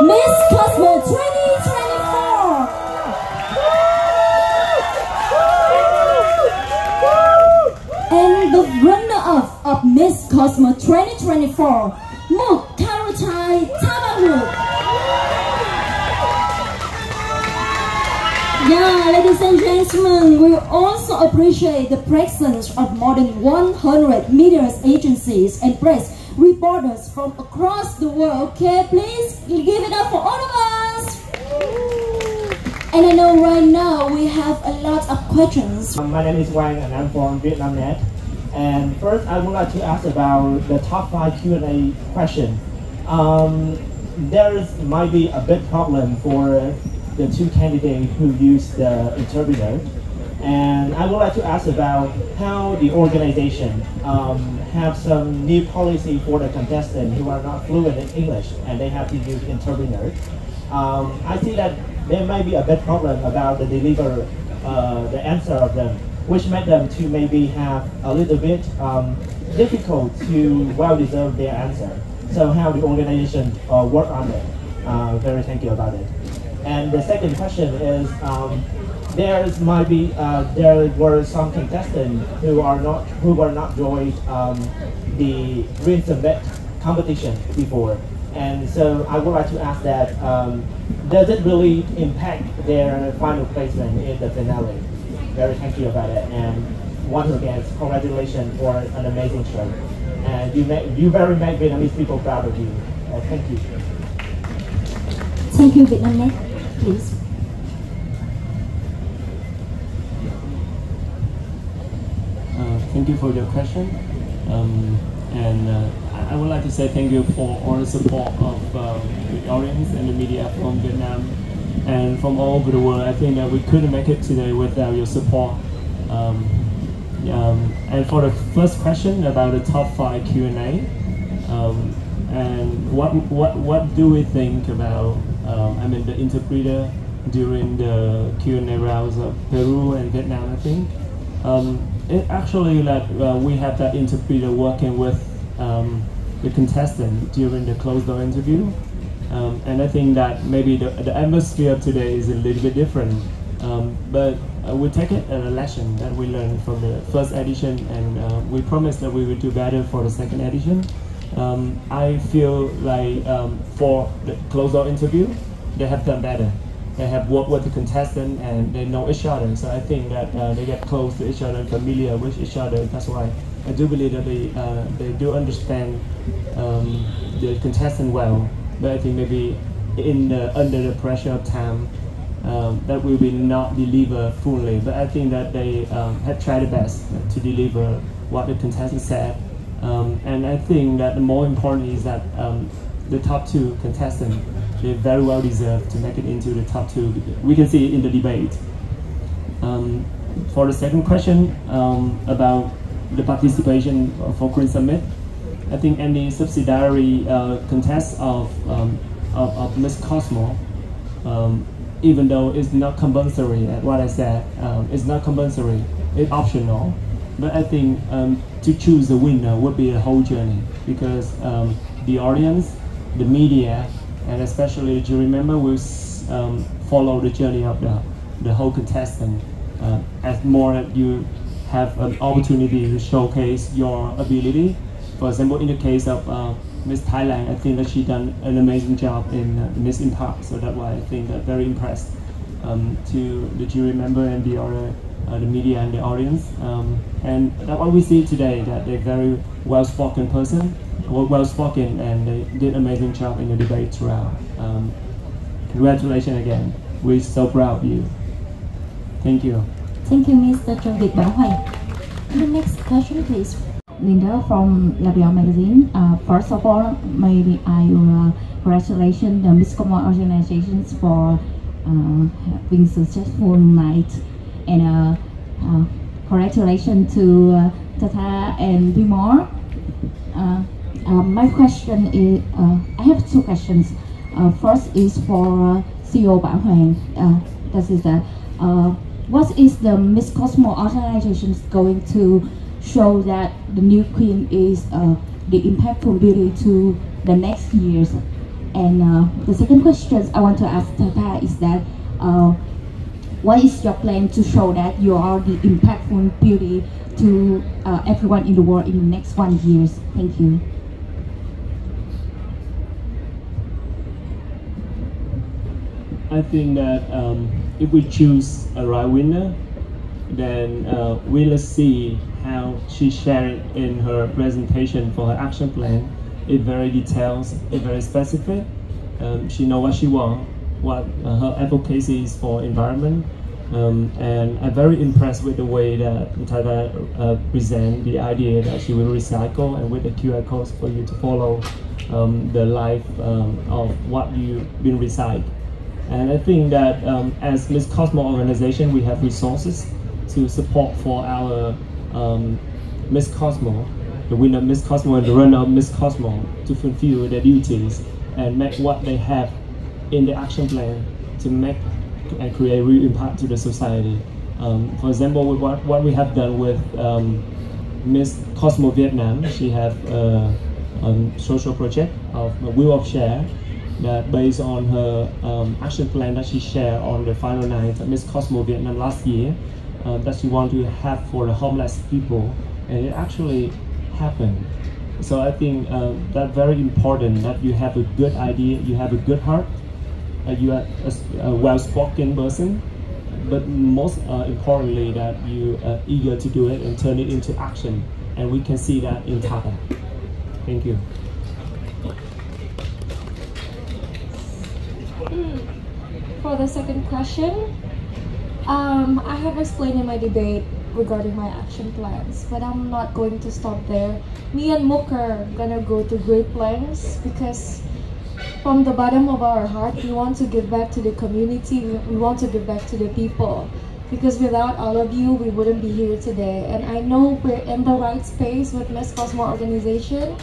Miss Cosmo 2024. And the runner-up of Miss Cosmo 2024, Muk Karatai Tabaruk. Yeah, ladies and gentlemen, we also appreciate the presence of more than 100 media agencies and press reporters from across the world. Okay, please give it up for all of us. And I know right now we have a lot of questions. My name is Wang and I'm from Vietnamnet. And first I would like to ask about the top 5 Q&A question. There might be a big problem for the 2 candidates who use the interpreter. And I would like to ask about how the organization have some new policy for the contestants who are not fluent in English and they have to use interpreter. I see that there might be a big problem about the deliver the answer of them, which made them to maybe have a little bit difficult to well deserve their answer. So how the organization work on it? Very thank you about it. And the second question is, there were some contestants who were not joined the Green Summit competition before, and so I would like to ask that does it really impact their final placement in the finale? Very thank you about it, and once again, congratulations for an amazing show, and you very make Vietnamese people proud of you. Thank you. Thank you, Vietnamnet. Please. Thank you for your question, I would like to say thank you for all the support of the audience and the media from Vietnam and from all over the world. I think that we couldn't make it today without your support. And for the first question about the top 5 Q&A, and what do we think about the interpreter during the Q&A rounds of Peru and Vietnam? I think it actually we have that interpreter working with the contestant during the closed door interview, and I think that maybe the atmosphere today is a little bit different, but we take it as a lesson that we learned from the first edition, and we promise that we will do better for the second edition. I feel like for the closed door interview, they have done better. They have worked with the contestant and they know each other. So I think that they get close to each other and familiar with each other. That's why I do believe that they do understand the contestant well. But I think maybe under the pressure of time, that we will not deliver fully. But I think that they have tried their best to deliver what the contestant said. And I think that the more important is that the top 2 contestants, they very well deserve to make it into the top 2. We can see it in the debate. For the second question about the participation for Green Summit, I think any subsidiary contest of Miss Cosmo, even though it's not compulsory, as what I said, it's not compulsory, it's optional. But I think to choose the winner would be a whole journey, because the audience, the media, and especially the jury member will follow the journey of the whole contestant. As more you have an opportunity to showcase your ability. For example, in the case of Miss Thailand, I think that she done an amazing job in Miss Impact. So that's why I think that very impressed to the jury member and the other the media and the audience. And that's what we see today, that they're very well-spoken person, well-spoken, and they did an amazing job in the debate throughout. Congratulations again. We're so proud of you. Thank you. Thank you, Mr. Trần Việt Bảo Hoành. The next question, please. Linda from Label magazine. First of all, maybe I will congratulate the Miss Cosmo organizations for having successful night, and congratulations to Tata and Bimor. My question is, I have 2 questions. First is for CEO Bảo Hoành. That is that what is the Miss Cosmo organization going to show that the new queen is the impactful beauty to the next years? And the second question I want to ask Tata is that what is your plan to show that you are the impactful beauty to everyone in the world in the next 1 year? Thank you. I think that if we choose a right winner, then we'll see how she shared it in her presentation for her action plan. It's very detailed, it's very specific. She knows what she wants, what her advocacy is for environment. And I'm very impressed with the way that Tata present the idea that she will recycle, and with the QR codes for you to follow the life of what you've been recycled. And I think that as Miss Cosmo organization, we have resources to support for our Miss Cosmo, the winner Miss Cosmo and the runner of Miss Cosmo, to fulfill their duties and make what they have in the action plan to make and create real impact to the society. For example, with what we have done with Miss Cosmo Vietnam, she have a social project of Wheel of Share, that based on her action plan that she shared on the final night at Miss Cosmo Vietnam last year, that she want to have for the homeless people, and it actually happened. So I think that's very important, that you have a good idea, you have a good heart, you are a well-spoken person, but most importantly that you are eager to do it and turn it into action, and we can see that in Tata. Thank you. For the second question, I have explained in my debate regarding my action plans, but I'm not going to stop there. Me and Mook are gonna go to great lengths, because from the bottom of our heart, we want to give back to the community, we want to give back to the people. Because without all of you, we wouldn't be here today. And I know we're in the right space with Miss Cosmo organization,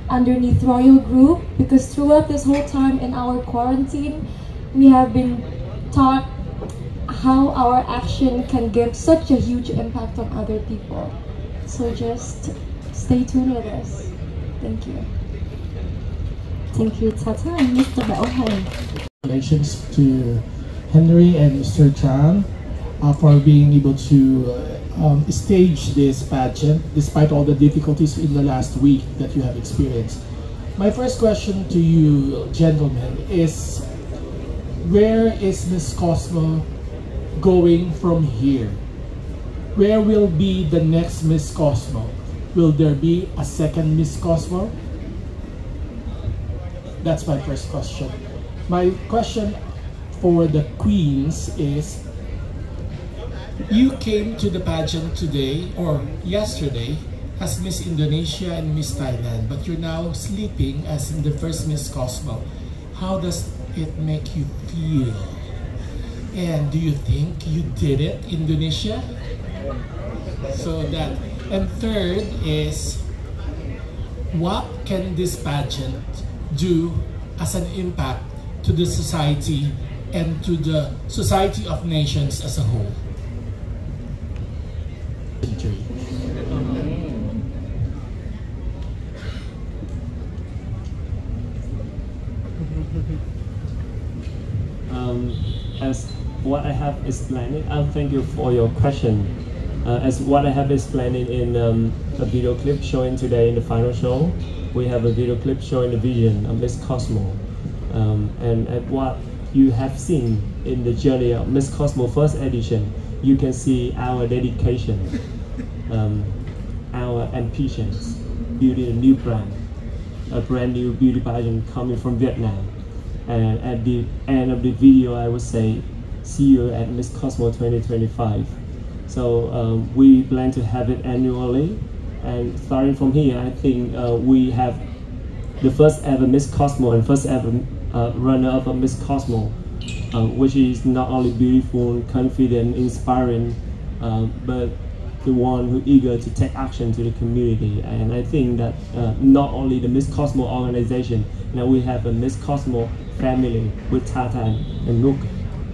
underneath Royal Group, because throughout this whole time in our quarantine, we have been taught how our action can give such a huge impact on other people. So just stay tuned with us. Thank you. Thank you, Tata and Mr. Baohong. Congratulations to Henry and Mr. Chan for being able to stage this pageant despite all the difficulties in the last week that you have experienced. My first question to you, gentlemen, is where is Miss Cosmo going from here? Where will be the next Miss Cosmo? Will there be a second Miss Cosmo? That's my first question. My question for the queens is, you came to the pageant today or yesterday as Miss Indonesia and Miss Thailand, but you're now sleeping as in the first Miss Cosmo. How does it make you feel? And do you think you did it, Indonesia? So that, and third is, what can this pageant do as an impact to the society and to the society of nations as a whole? As what I have explained, I'll thank you for your question. As what I have explained in a video clip showing today in the final show, we have a video clip showing the vision of Miss Cosmo. And at what you have seen in the journey of Miss Cosmo first edition, you can see our dedication, our ambitions, building a new brand, a brand new beauty pageant coming from Vietnam. And at the end of the video, I would say, see you at Miss Cosmo 2025. So we plan to have it annually, and starting from here, I think we have the first ever Miss Cosmo and first ever runner-up of Miss Cosmo, which is not only beautiful, confident, inspiring, but the one who eager to take action to the community. And I think that not only the Miss Cosmo organization, now we have a Miss Cosmo family with Tata and Nook.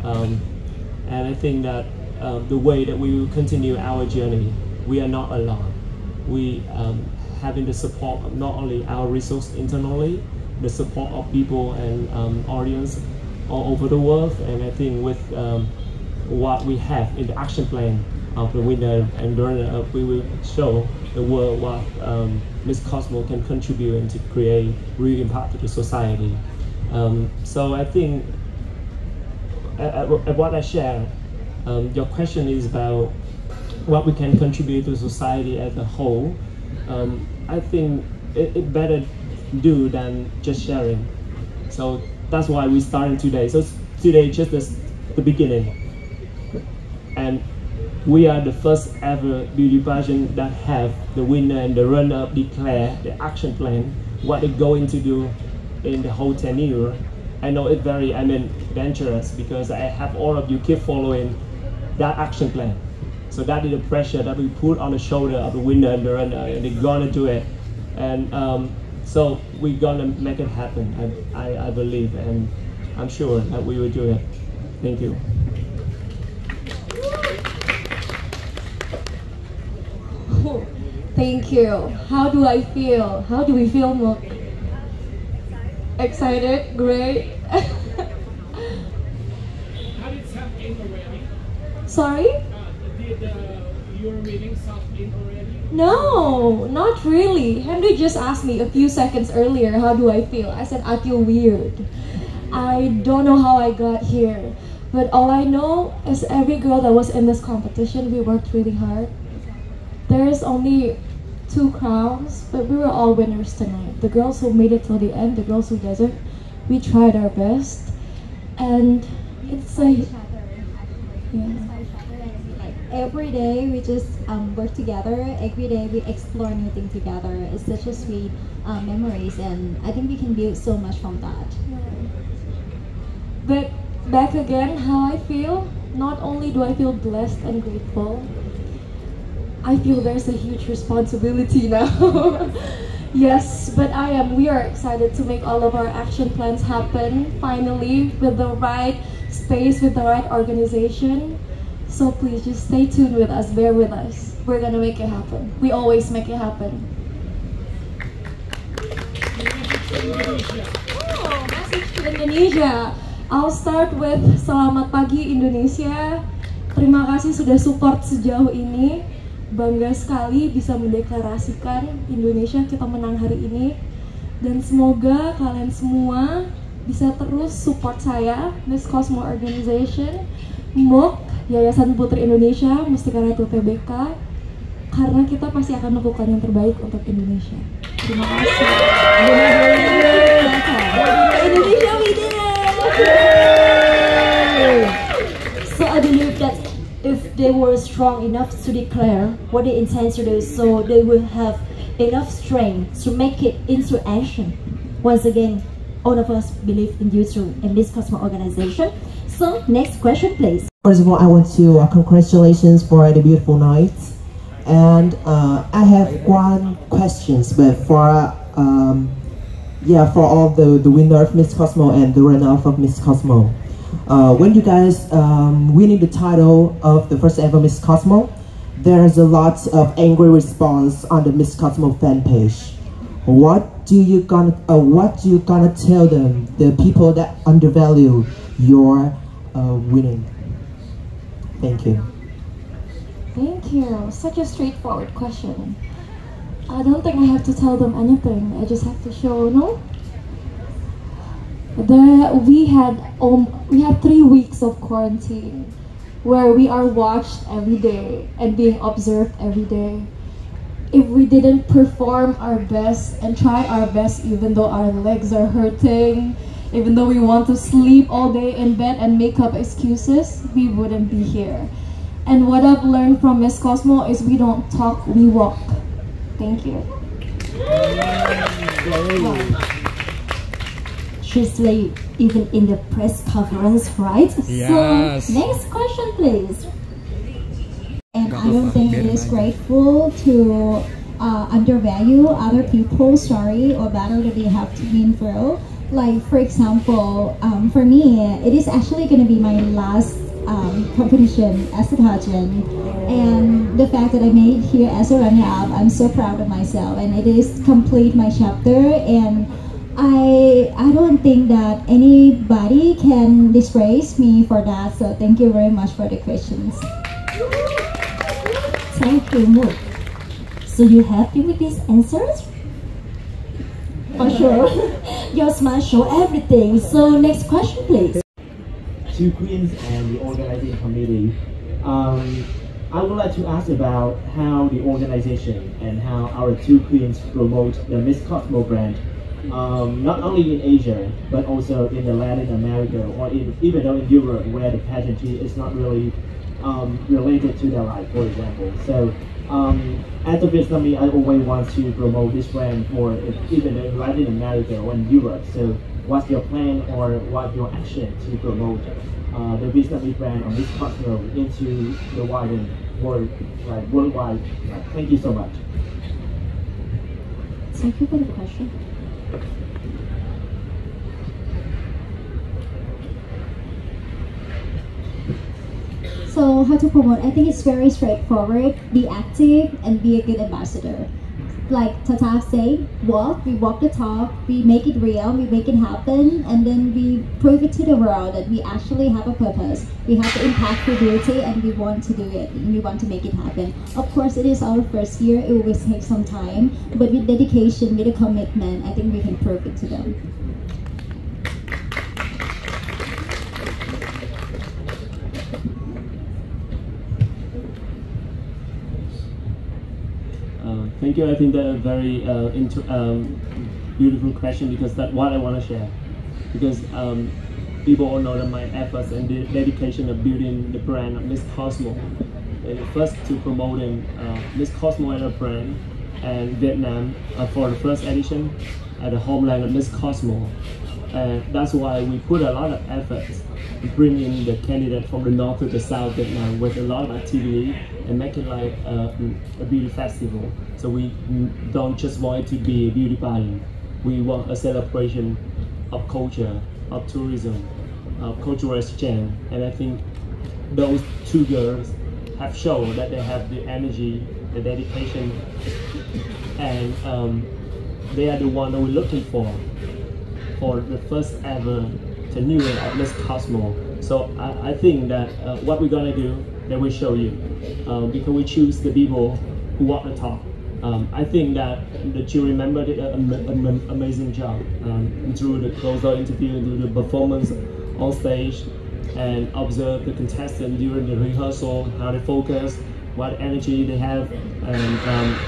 And I think that the way that we will continue our journey, we are not alone. We having the support of not only our resource internally, the support of people and audience all over the world. And I think with what we have in the action plan of the winner and runner-up, we will show the world what Miss Cosmo can contribute and to create real impact to the society. So I think at what I share, your question is about what we can contribute to society as a whole. I think it better do than just sharing. So that's why we started today. So today just the beginning. And we are the first ever beauty pageant that have the winner and the runner-up declare the action plan, what they're going to do in the whole tenure. I know it's very, dangerous because I have all of you keep following that action plan. So that is the pressure that we put on the shoulder of the winner and the runner, and they're gonna do it. And so we're gonna make it happen, I believe, and I'm sure that we will do it. Thank you. Thank you. How do I feel? How do we feel, Mook? Excited? Great. How did South in already? Sorry? Did your meeting South in already? No, not really. Henry just asked me a few seconds earlier, how do I feel? I said, I feel weird. I don't know how I got here. But all I know is every girl that was in this competition, we worked really hard. There's only 2 crowns, but we were all winners tonight. The girls who made it till the end, the girls who didn't, we tried our best. And it's like, like every day we just work together. Every day we explore new things together. It's such a sweet memories, and I think we can build so much from that. But back again, how I feel, not only do I feel blessed and grateful, I feel there's a huge responsibility now. Yes, but we are excited to make all of our action plans happen, finally, with the right space, with the right organization. So please just stay tuned with us, bear with us. We're gonna make it happen. We always make it happen. Oh, message to Indonesia. I'll start with Selamat Pagi Indonesia. Terima kasih sudah support sejauh ini. Bangga sekali bisa mendeklarasikan Indonesia kita menang hari ini. Dan semoga kalian semua bisa terus support saya, Miss Cosmo Organization, MUK, Yayasan Putri Indonesia, Mustika Ratu TBK, karena kita pasti akan melakukan yang terbaik untuk Indonesia. Terima kasih. Indonesia, we did it! So I believe that if they were strong enough to declare what they intend to do, so they will have enough strength to make it into action. Once again, all of us believe in you too, in this Cosmo Organization. So, next question, please. First of all, I want to congratulations for the beautiful night. And I have one question, but for all the winner of Miss Cosmo and the runner-up of Miss Cosmo. When you guys winning the title of the first ever Miss Cosmo, there's a lot of angry response on the Miss Cosmo fan page. What do you gonna tell them, the people that undervalue your winning? Thank you. Thank you. Such a straightforward question. I don't think I have to tell them anything. I just have to show, no? We had 3 weeks of quarantine where we are watched every day and being observed every day. If we didn't perform our best and try our best, even though our legs are hurting, even though we want to sleep all day in bed and make up excuses, we wouldn't be here. And what I've learned from Miss Cosmo is we don't talk, we walk. Thank you. She's late even in the press conference, right? Yes. So, next question, please. And I don't think it is grateful to undervalue other people's story or battle that they have to win through. Like, for example, for me, it is actually going to be my last competition as a pageant. And the fact that I made it here as a runner-up, I'm so proud of myself. And it is complete my chapter. And I don't think that anybody can disgrace me for that. So thank you very much for the questions. Thank you, Mook. So you happy with these answers? For sure. Your smile show everything. So next question, please. To Queens and the organizing committee, I would like to ask about how the organization and how our two queens promote the Miss Cosmo brand, not only in Asia, but also in the Latin America, or even though in Europe, where the pageantry is not really related to their life, for example. So, as a Vietnamese, I always want to promote this brand for even in Latin America or in Europe. So, what's your plan or what's your action to promote the Vietnamese brand of Miss Cosmo into the wider world, worldwide? Thank you so much. Thank you for the question. So how to promote? I think it's very straightforward. Be active and be a good ambassador. Like Tata say, we walk the talk, we make it real, we make it happen, and then we prove it to the world that we actually have a purpose. We have the impact for beauty and we want to do it, and we want to make it happen. Of course, it is our first year, it will take some time, but with dedication, with a commitment, I think we can prove it to them. Thank you. I think that's a very beautiful question, because that's what I want to share. Because people all know that my efforts and the dedication of building the brand of Miss Cosmo. First, to promoting Miss Cosmo as a brand and Vietnam for the first edition at the homeland of Miss Cosmo. And that's why we put a lot of efforts to bring in the candidate from the north to the south Vietnam with a lot of activity and make it like a beauty festival. So we don't just want it to be a beauty party. We want a celebration of culture, of tourism, of cultural exchange. And I think those two girls have shown that they have the energy, the dedication, and they are the one that we're looking for the first ever tenure of Miss Cosmo. So I think that what we're gonna do, that we show you, because we choose the people who walk the talk. I think that the jury member did an amazing job through the closer interview, through the performance on stage, and observe the contestants during the rehearsal, how they focus, what energy they have, and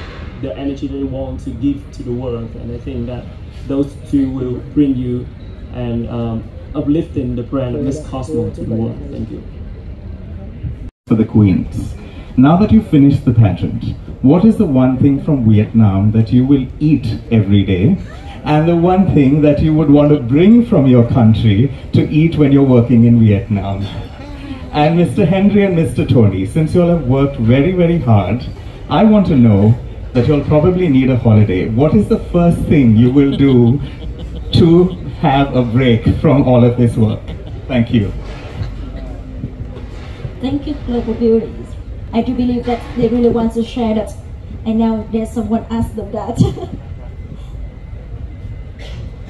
the energy they want to give to the world. And I think that those two will bring you and uplifting the brand of Miss Cosmo to the world. Thank you. For the Queens, now that you've finished the pageant, what is the one thing from Vietnam that you will eat every day, and the one thing that you would want to bring from your country to eat when you're working in Vietnam? And Mr. Henry and Mr. Tony, since you all have worked very, very hard, I want to know that you'll probably need a holiday. What is the first thing you will do to have a break from all of this work? Thank you. Thank you, Global Beauties. I do believe that they really want to share that, and now there's someone asked them that.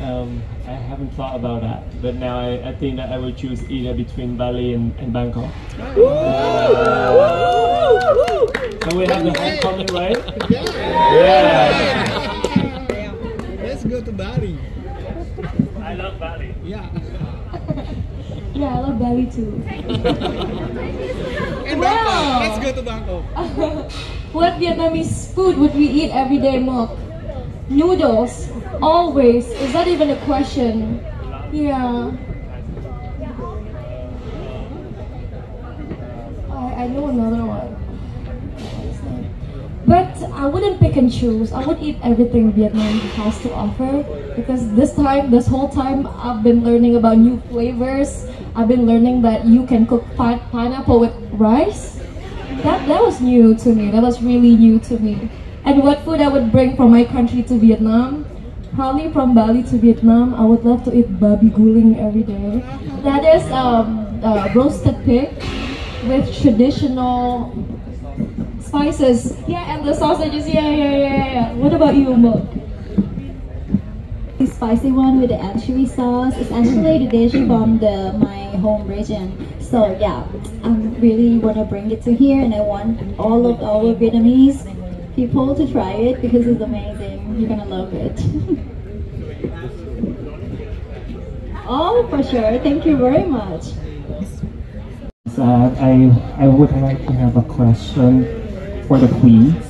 I haven't thought about that, but now I think that I will choose either between Bali and Bangkok. So we have the homecoming, right? Yeah. Let's go to Bali. I love Bali. Yeah. Yeah, I love Bali too. And Bangkok. Let's go to Bangkok. What Vietnamese food would we eat every day, Mok? Noodles. Always. Is that even a question? Yeah. I know another one. But I wouldn't pick and choose. I would eat everything Vietnam has to offer, because this whole time, I've been learning about new flavors. I've been learning that you can cook pineapple with rice. That was new to me. That was really new to me. And what food I would bring from my country to Vietnam? Probably from Bali to Vietnam, I would love to eat babi guling every day. That is roasted pig with traditional spices. Yeah, and the sausages. Yeah. What about you, Mo? The spicy one with the anchovy sauce is actually the dish from my home region. So yeah, I really want to bring it to here, and I want all of our Vietnamese people to try it because it's amazing. You're gonna love it. Oh, for sure. Thank you very much. I would like to have a question for the queens.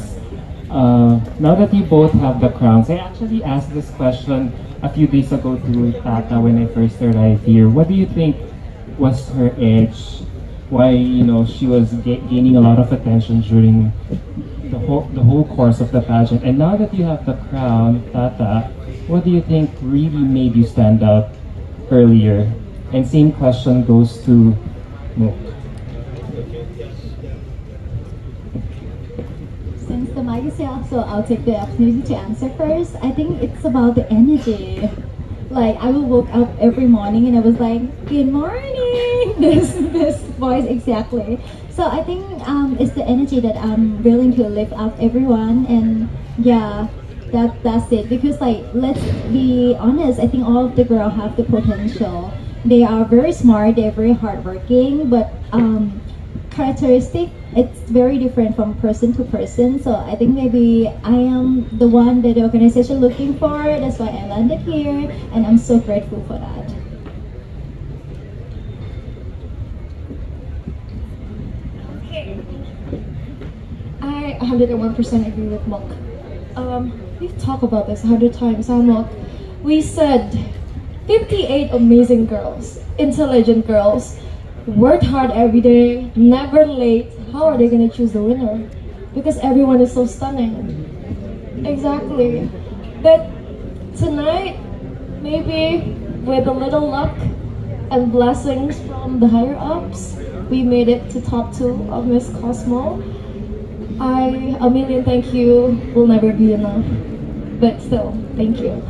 Now that you both have the crowns, I actually asked this question a few days ago to Tata when I first arrived here. What do you think was her edge? Why she was gaining a lot of attention during the whole course of the pageant? And now that you have the crown, Tata, what do you think really made you stand out earlier? And same question goes to Mook. Since the mic is here, so I'll take the opportunity to answer first. I think it's about the energy. Like, I will wake up every morning and I was like, good morning, this voice exactly. So I think it's the energy that I'm willing to lift up everyone, and yeah, that's it. Because like, let's be honest, I think all of the girls have the potential. They are very smart, they're very hardworking, but characteristic, it's very different from person to person. So I think maybe I am the one that the organization looking for. That's why I landed here, and I'm so grateful for that. Okay. I 101% agree with Mook. We've talked about this 100 times, huh, Mook? We said 58 amazing girls, intelligent girls, worked hard every day, never late. How are they gonna choose the winner? Because everyone is so stunning. Exactly. But tonight, maybe with a little luck and blessings from the higher ups, we made it to top 2 of Miss Cosmo. A million thank you will never be enough. But still, thank you.